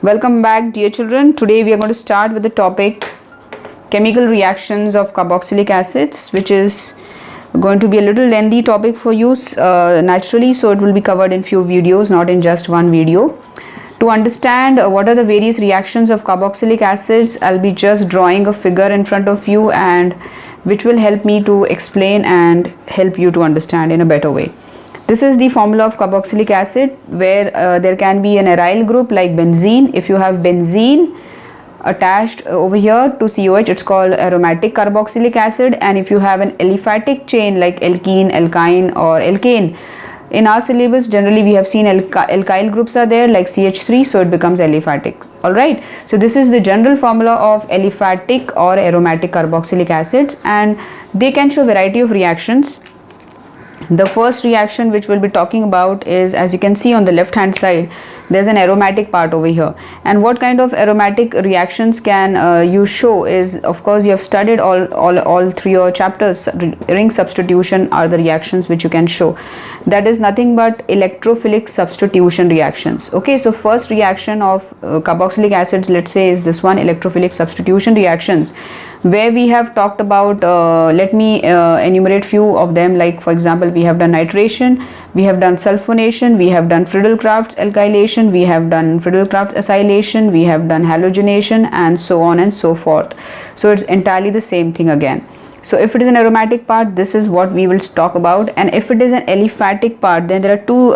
Welcome back, dear children. Today we are going to start with the topic chemical reactions of carboxylic acids, which is going to be a little lengthy topic for you naturally, so it will be covered in few videos, not in just one video. To understand what are the various reactions of carboxylic acids, I'll be just drawing a figure in front of you, and which will help me to explain and help you to understand in a better way. This is the formula of carboxylic acid, where there can be an aryl group like benzene. If you have benzene attached over here to COH, it's called aromatic carboxylic acid. And if you have an aliphatic chain like alkene, alkyne or alkane, in our syllabus generally we have seen alkyl groups are there like CH3, so it becomes aliphatic. Alright, so this is the general formula of aliphatic or aromatic carboxylic acids, and they can show variety of reactions. The first reaction which we'll be talking about is, as you can see on the left hand side, there's an aromatic part over here. And what kind of aromatic reactions can you show is, of course, you have studied all three or chapters. Ring substitution are the reactions which you can show. That is nothing but electrophilic substitution reactions. Okay, so first reaction of carboxylic acids, let's say, is this one, electrophilic substitution reactions, where we have talked about, let me enumerate few of them. Like for example, we have done nitration, we have done sulfonation, we have done Friedel-Crafts alkylation, we have done Friedel-Crafts acylation, we have done halogenation, and so on and so forth. So it's entirely the same thing again. So if it is an aromatic part, this is what we will talk about, and if it is an aliphatic part, then there are two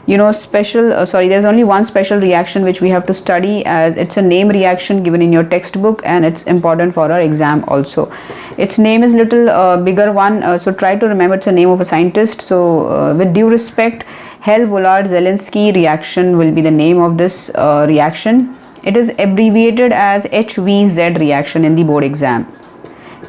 there's only one special reaction which we have to study, as it's a name reaction given in your textbook, and it's important for our exam also. Its name is little bigger one, so try to remember it's a name of a scientist. So with due respect, Hell-Vollard-Zelinsky reaction will be the name of this reaction. It is abbreviated as HVZ reaction in the board exam.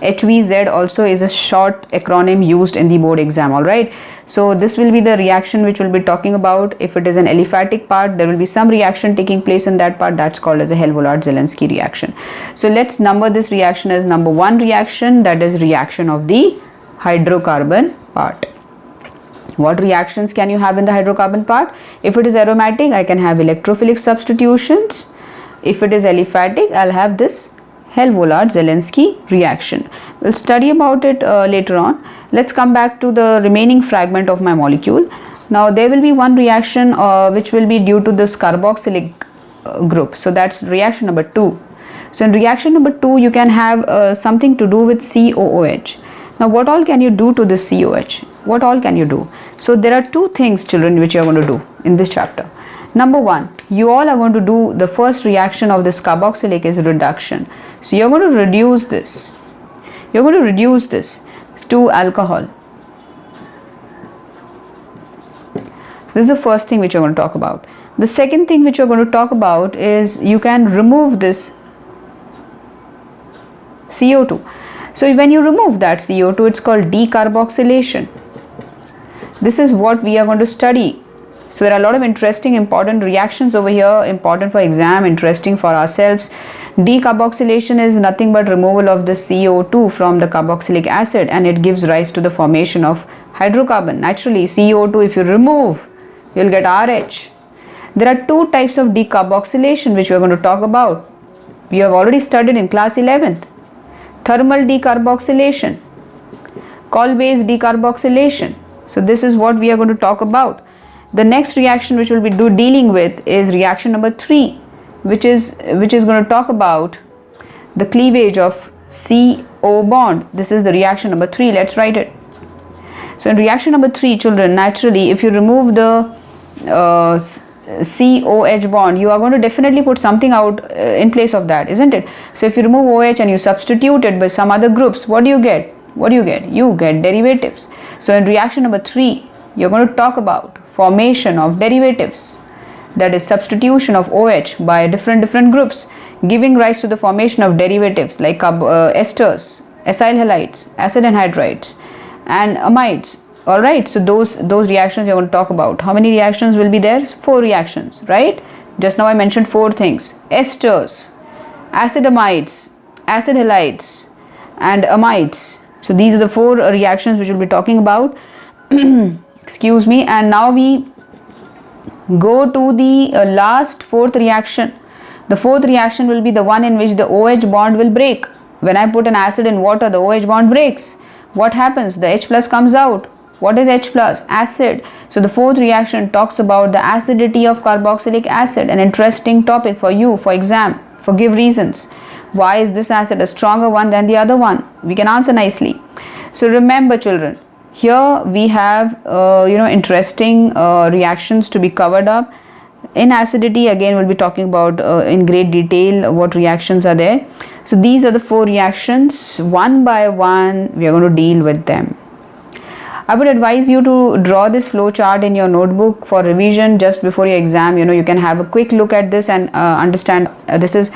HVZ also is a short acronym used in the board exam. All right, so this will be the reaction which we'll be talking about. If it is an aliphatic part, there will be some reaction taking place in that part. That's called as a Hell-Vollard-Zelinsky reaction. So let's number this reaction as number 1 reaction, that is reaction of the hydrocarbon part. What reactions can you have in the hydrocarbon part? If it is aromatic, I can have electrophilic substitutions. If it is aliphatic, I'll have this Hell-Vollard-Zelinsky reaction. We'll study about it later on. Let's come back to the remaining fragment of my molecule. Now there will be one reaction which will be due to this carboxylic group. So that's reaction number 2. So in reaction number 2, you can have something to do with COOH. Now what all can you do to this COH? What all can you do? So there are two things, children, which you are going to do in this chapter. Number 1, you all are going to do the first reaction of this carboxylic is reduction. So you're going to reduce this. You're going to reduce this to alcohol. So this is the first thing which you're going to talk about. The second thing which you're going to talk about is you can remove this CO2. So when you remove that CO2, it's called decarboxylation. This is what we are going to study. So there are a lot of interesting, important reactions over here, important for exam, interesting for ourselves. Decarboxylation is nothing but removal of the CO2 from the carboxylic acid, and it gives rise to the formation of hydrocarbon. Naturally, CO2 if you remove, you'll get RH. There are two types of decarboxylation which we are going to talk about. We have already studied in class 11th. Thermal decarboxylation, coal-based decarboxylation. So this is what we are going to talk about. The next reaction which we'll be dealing with is reaction number 3, which is going to talk about the cleavage of CO bond. This is the reaction number 3. Let's write it. So in reaction number 3, children, naturally, if you remove the COH bond, you are going to definitely put something out in place of that, isn't it? So if you remove OH and you substitute it by some other groups, what do you get? What do you get? You get derivatives. So in reaction number 3, you're going to talk about formation of derivatives, that is substitution of OH by different groups, giving rise to the formation of derivatives like esters, acyl halides, acid anhydrides, and amides. Alright, so those reactions you're going to talk about. How many reactions will be there? 4 reactions, right? Just now I mentioned 4 things: esters, acetamides, acid halides, and amides. So these are the 4 reactions which we'll be talking about. Excuse me. And now we go to the last 4th reaction. The fourth reaction will be the one in which the OH bond will break. When I put an acid in water, the OH bond breaks. What happens? The H plus comes out. What is H plus? Acid. So the fourth reaction talks about the acidity of carboxylic acid, an interesting topic for you for exam, for give reasons. Why is this acid a stronger one than the other one? We can answer nicely. So remember children, here we have interesting reactions to be covered up. In acidity, again we'll be talking about in great detail what reactions are there. So these are the four reactions. One by one we are going to deal with them. I would advise you to draw this flow chart in your notebook for revision just before your exam. You can have a quick look at this and understand this is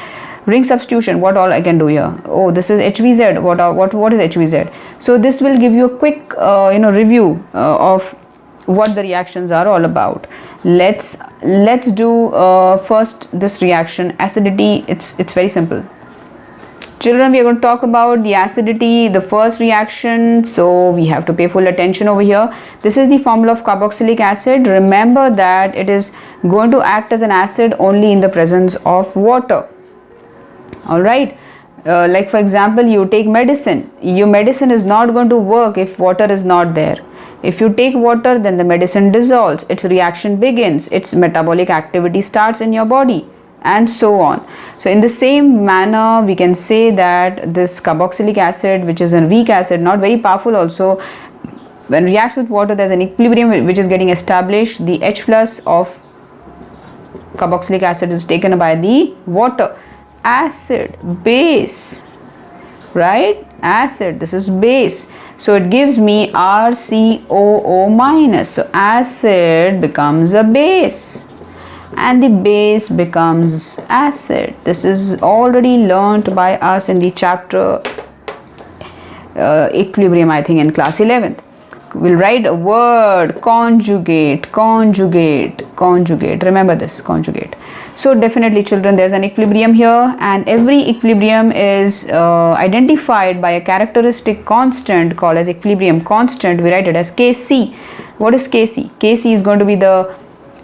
ring substitution. What all I can do here? Oh, this is HVZ. What is HVZ? So this will give you a quick review of what the reactions are all about. Let's do first this reaction, acidity. It's very simple. Children, we are going to talk about the acidity, the first reaction, so we have to pay full attention over here. This is the formula of carboxylic acid. Remember that it is going to act as an acid only in the presence of water. Alright, like for example, you take medicine. Your medicine is not going to work if water is not there. If you take water, then the medicine dissolves, its reaction begins, its metabolic activity starts in your body, and so on. So in the same manner, we can say that this carboxylic acid, which is a weak acid, not very powerful also, when reacts with water, there's an equilibrium which is getting established. The H plus of carboxylic acid is taken by the water. Acid, base, right? Acid, this is base. So it gives me RCOO minus. So acid becomes a base and the base becomes acid. This is already learnt by us in the chapter equilibrium, I think in class 11th. We'll write a word, conjugate, conjugate, conjugate. Remember this, conjugate. So definitely children, there's an equilibrium here, and every equilibrium is identified by a characteristic constant called as equilibrium constant. We write it as Kc. What is Kc? Kc is going to be the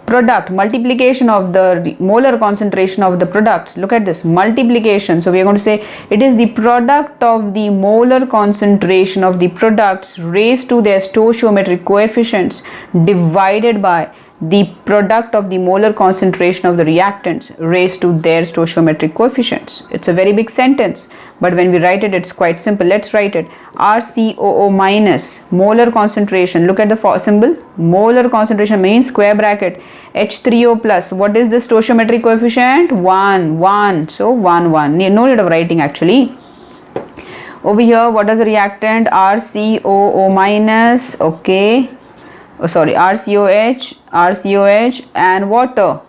product, multiplication of the molar concentration of the products. Look at this, multiplication. So we are going to say it is the product of the molar concentration of the products raised to their stoichiometric coefficients divided by the product of the molar concentration of the reactants raised to their stoichiometric coefficients. It's a very big sentence, but when we write it, it's quite simple. Let's write it. RCOO minus molar concentration. Look at the symbol. Molar concentration means square bracket. H3O plus. What is the stoichiometric coefficient? 1, 1. So 1, 1. No need of writing actually. Over here, what is the reactant? RCOO minus. Okay. Oh, sorry, RCOH, RCOH and water.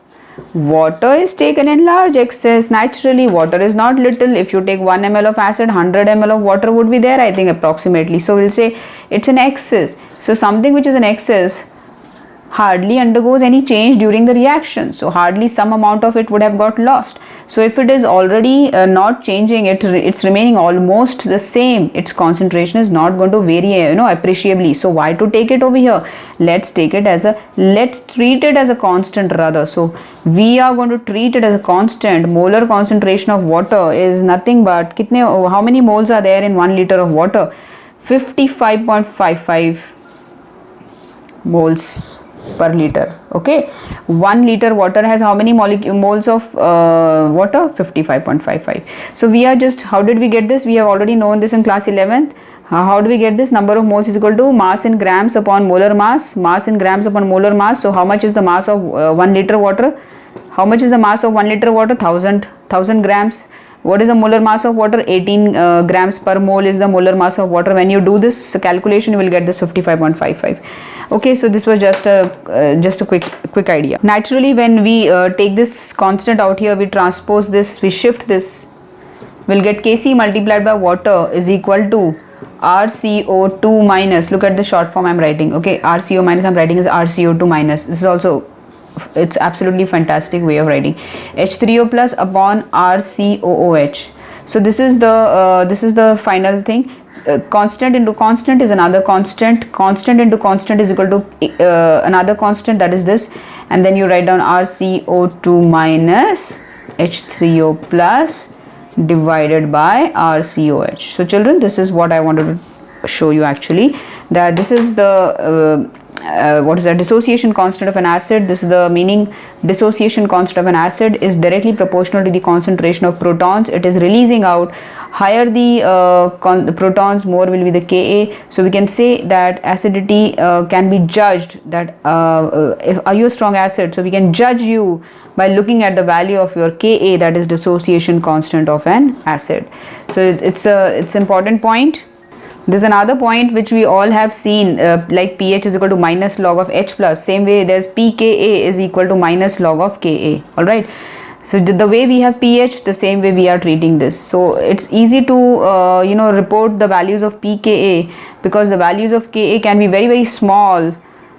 Water is taken in large excess. Naturally, water is not little. If you take 1 ml of acid, 100 ml of water would be there, I think approximately. So we'll say it's an excess. So something which is an excess hardly undergoes any change during the reaction. So hardly some amount of it would have got lost. So if it is already not changing, it's remaining almost the same. Its concentration is not going to vary, appreciably. So why to take it over here? Let's treat it as a constant rather. So we are going to treat it as a constant. Molar concentration of water is nothing but how many moles are there in 1 liter of water? 55.55 moles per liter. Okay, 1 liter water has how many moles of water? 55.55. So we are just, how did we get this? We have already known this in class 11th. How do we get this? Number of moles is equal to mass in grams upon molar mass. Mass in grams upon molar mass. So how much is the mass of 1 liter water? How much is the mass of 1 liter water? 1000 grams. What is the molar mass of water? 18 grams per mole is the molar mass of water. When you do this calculation, you will get this 55.55. Okay, so this was just a quick idea. Naturally, when we take this constant out here, we transpose this, we shift this, we'll get Kc multiplied by water is equal to RCO2 minus, look at the short form I'm writing. Okay, RCO minus I'm writing is RCO2 minus. This is also, it's absolutely fantastic way of writing. H3O plus upon RCOOH. So this is the final thing. Constant into constant is another constant. Constant into constant is equal to another constant, that is this, and then you write down RCO2 minus H3O plus divided by RCOH. So children, this is what I wanted to show you actually, that this is the what is that dissociation constant of an acid. This is the meaning. Dissociation constant of an acid is directly proportional to the concentration of protons it is releasing out. Higher the protons, more will be the Ka. So we can say that acidity can be judged, that if are you a strong acid, so we can judge you by looking at the value of your Ka, that is dissociation constant of an acid. So it's important point. There's another point which we all have seen, like pH is equal to minus log of H plus. Same way there's pKa is equal to minus log of Ka. Alright. So the way we have pH, the same way we are treating this. So it's easy to report the values of pKa, because the values of Ka can be very small.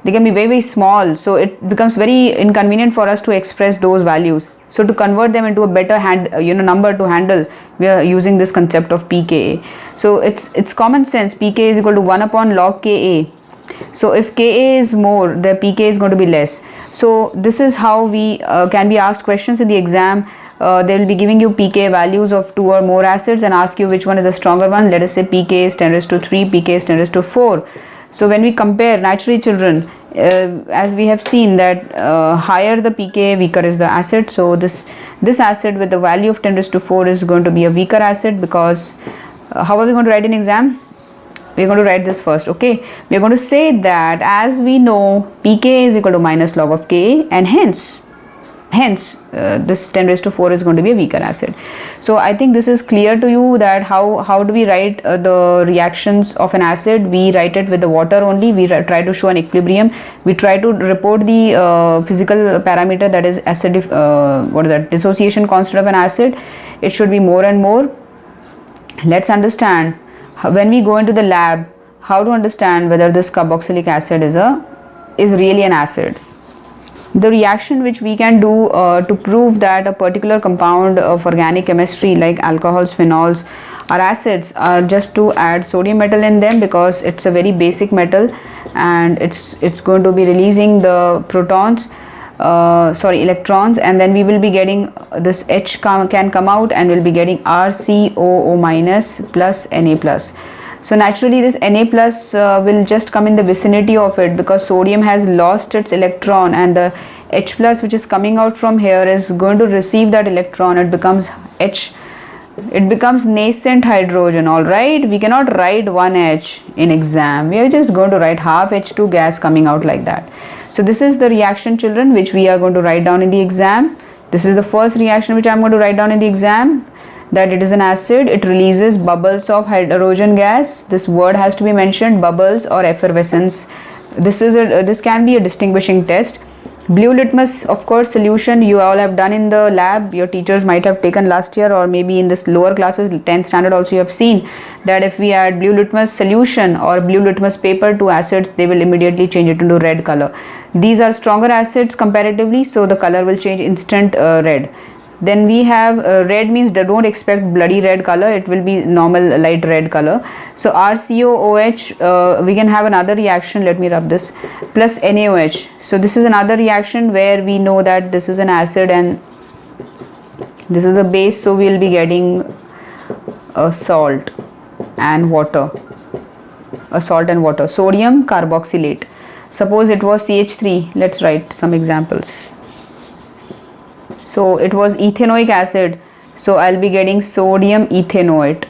They can be very small. So it becomes very inconvenient for us to express those values. So to convert them into a better number to handle, we are using this concept of pKa. So it's common sense. Pk is equal to 1 upon log Ka. So if Ka is more, the Pk is going to be less. So this is how we can be asked questions in the exam. They will be giving you pK values of 2 or more acids and ask you which one is the stronger one. Let us say pK is 10 raised to 3, pK is 10 raised to 4. So when we compare, naturally children, as we have seen that higher the pK, weaker is the acid. So this acid with the value of 10 raised to 4 is going to be a weaker acid, because how are we going to write in exam? We are going to write this first. Okay, we are going to say that as we know pK is equal to minus log of Ka, and hence this 10 raised to 4 is going to be a weaker acid. So I think this is clear to you that how do we write the reactions of an acid. We write it with the water only. We try to show an equilibrium. We try to report the physical parameter, that is acid, what is that, dissociation constant of an acid. It should be more and more. Let's understand when we go into the lab how to understand whether this carboxylic acid is really an acid. The reaction which we can do to prove that a particular compound of organic chemistry like alcohols, phenols are acids are just to add sodium metal in them, because it's a very basic metal and it's going to be releasing the electrons, and then we will be getting this H can come out and we'll be getting RCOO minus plus Na plus. So naturally this Na plus will just come in the vicinity of it, because sodium has lost its electron, and the H plus which is coming out from here is going to receive that electron. It becomes nascent hydrogen. Alright, we cannot write one H in exam. We are just going to write half H2 gas coming out like that. So this is the reaction children which we are going to write down in the exam. This is the first reaction which I am going to write down in the exam, that it is an acid. It releases bubbles of hydrogen gas. This word has to be mentioned, bubbles or effervescence. This can be a distinguishing test. Blue litmus, of course, solution you all have done in the lab. Your teachers might have taken last year, or maybe in this lower classes, 10th standard also you have seen that if we add blue litmus solution or blue litmus paper to acids, they will immediately change it into red color. These are stronger acids comparatively, so the color will change instant red. Then we have red means they don't expect bloody red color, it will be normal light red color. So RCOOH, we can have another reaction, let me rub this, plus NaOH. So this is another reaction where we know that this is an acid and this is a base, so we will be getting a salt and water, sodium carboxylate. Suppose it was CH3, let's write some examples. So it was ethanoic acid, so I'll be getting sodium ethanoate.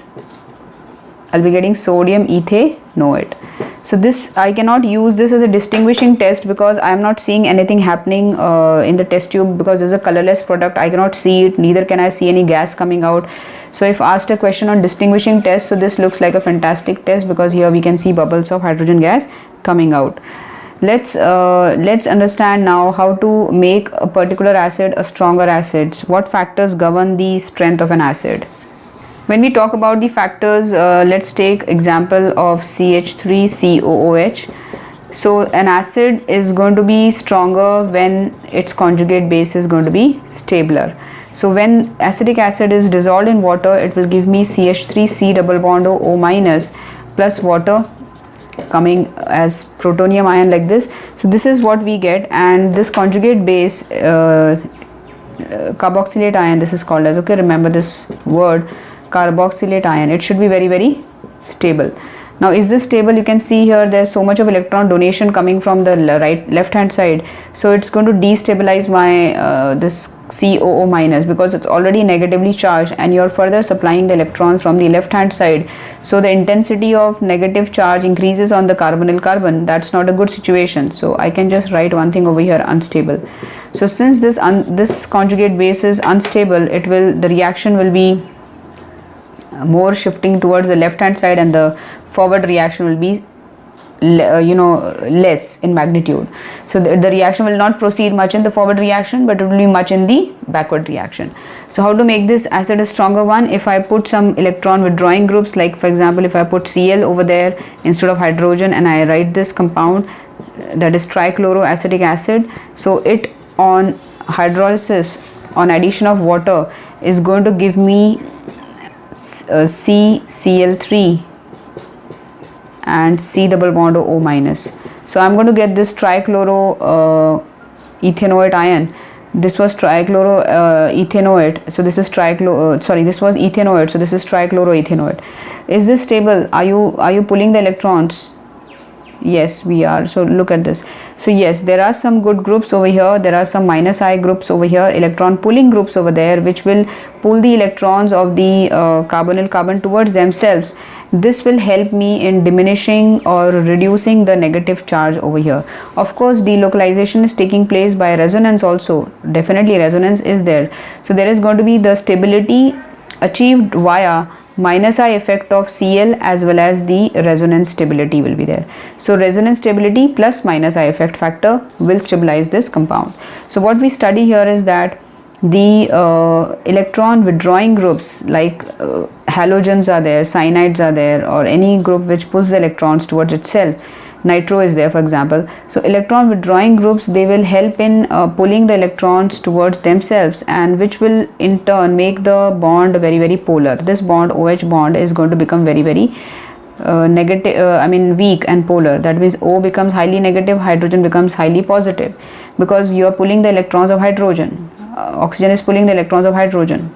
So this, I cannot use this as a distinguishing test because I am not seeing anything happening in the test tube, because this is a colorless product. I cannot see it, neither can I see any gas coming out. So if asked a question on distinguishing test, so this looks like a fantastic test, because here we can see bubbles of hydrogen gas coming out. Let's understand now how to make a particular acid a stronger acid. What factors govern the strength of an acid? When we talk about the factors, let's take example of CH3COOH. So an acid is going to be stronger when its conjugate base is going to be stabler. So when acetic acid is dissolved in water, it will give me CH3C double bond O minus plus water coming as protonium ion like this. So this is what we get, and this conjugate base carboxylate ion, this is called as, okay, remember this word, carboxylate ion. It should be very, very stable. Now is this stable? You can see here there's so much of electron donation coming from the left hand side, so it's going to destabilize my this COO minus, because it's already negatively charged and you're further supplying the electrons from the left hand side, so the intensity of negative charge increases on the carbonyl carbon. That's not a good situation. So I can just write one thing over here, unstable. So since this conjugate base is unstable, the reaction will be more shifting towards the left hand side, and the forward reaction will be less in magnitude. So the reaction will not proceed much in the forward reaction, but it will be much in the backward reaction. So how to make this acid a stronger one? If I put some electron withdrawing groups, like for example if I put Cl over there instead of hydrogen, and I write this compound, that is trichloroacetic acid, so it on hydrolysis, on addition of water, is going to give me CCl3 and C double bond O minus. So I'm going to get this trichloro ethanoate ion. This was trichloroethanoate, so this is this was ethanoate, so this is trichloroethanoate. Is this stable? Are you pulling the electrons? Yes, we are. So look at this. So yes, there are some good groups over here, there are some minus I groups over here, electron pulling groups over there, which will pull the electrons of the carbonyl carbon towards themselves. This will help me in diminishing or reducing the negative charge over here. Of course, delocalization is taking place by resonance also. Definitely resonance is there. So there is going to be the stability achieved via minus I effect of Cl, as well as the resonance stability will be there. So resonance stability plus minus I effect factor will stabilize this compound. So what we study here is that the electron withdrawing groups, like halogens are there, cyanides are there, or any group which pulls the electrons towards itself, nitro is there for example. So electron withdrawing groups, they will help in pulling the electrons towards themselves, and which will in turn make the bond very, very polar. This bond, OH bond, is going to become very, very weak and polar. That means O becomes highly negative, hydrogen becomes highly positive, because you are pulling the electrons of hydrogen. Oxygen is pulling the electrons of hydrogen,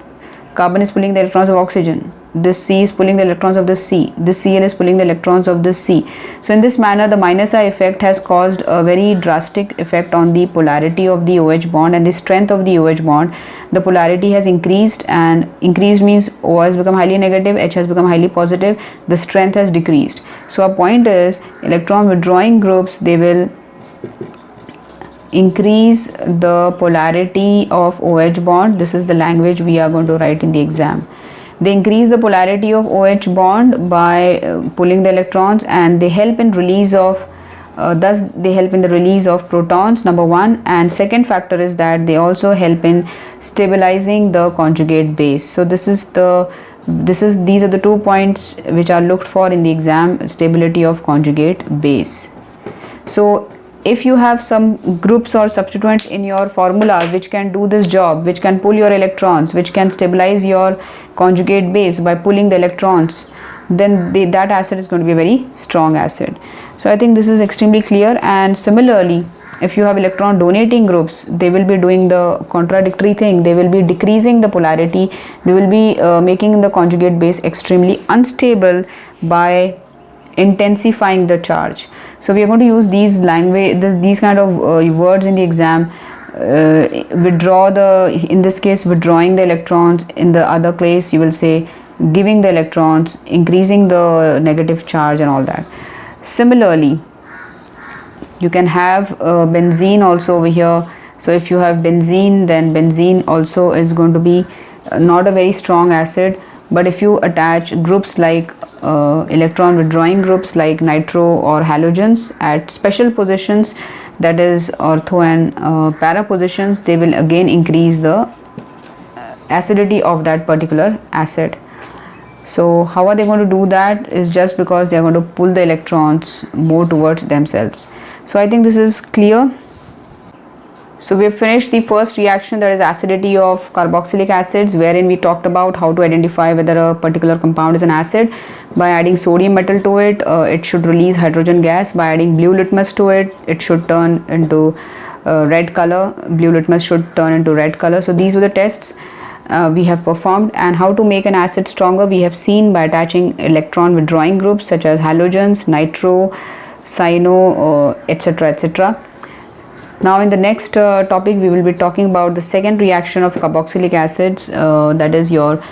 carbon is pulling the electrons of oxygen, this C is pulling the electrons of this C, this Cl is pulling the electrons of this C. So in this manner, the minus I effect has caused a very drastic effect on the polarity of the OH bond and the strength of the OH bond. The polarity has increased, and increased means O has become highly negative, H has become highly positive, the strength has decreased. So our point is, electron withdrawing groups, they will increase the polarity of OH bond. This is the language we are going to write in the exam. They increase the polarity of OH bond by pulling the electrons, and they help in release of thus they help in the release of protons, number one, and second factor is that they also help in stabilizing the conjugate base. So these are the 2 points which are looked for in the exam: stability of conjugate base. So if you have some groups or substituents in your formula which can do this job, which can pull your electrons, which can stabilize your conjugate base by pulling the electrons, then that acid is going to be a very strong acid. So I think this is extremely clear. And similarly, if you have electron donating groups, they will be doing the contradictory thing. They will be decreasing the polarity, they will be making the conjugate base extremely unstable by intensifying the charge. So we are going to use these kind of words in the exam. In this case, withdrawing the electrons. In the other case, you will say giving the electrons, increasing the negative charge and all that. Similarly, you can have benzene also over here. So if you have benzene, then benzene also is going to be not a very strong acid. But if you attach groups like electron withdrawing groups like nitro or halogens at special positions, that is ortho and para positions, they will again increase the acidity of that particular acid. So how are they going to do that? Is just because they are going to pull the electrons more towards themselves. So I think this is clear. So we have finished the first reaction, that is acidity of carboxylic acids, wherein we talked about how to identify whether a particular compound is an acid. By adding sodium metal to it, it should release hydrogen gas. By adding blue litmus to it, it should turn into red color, blue litmus should turn into red color. So these were the tests we have performed. And how to make an acid stronger we have seen by attaching electron withdrawing groups such as halogens, nitro, cyano, etc., etc. Now in the next topic we will be talking about the second reaction of carboxylic acids, that is your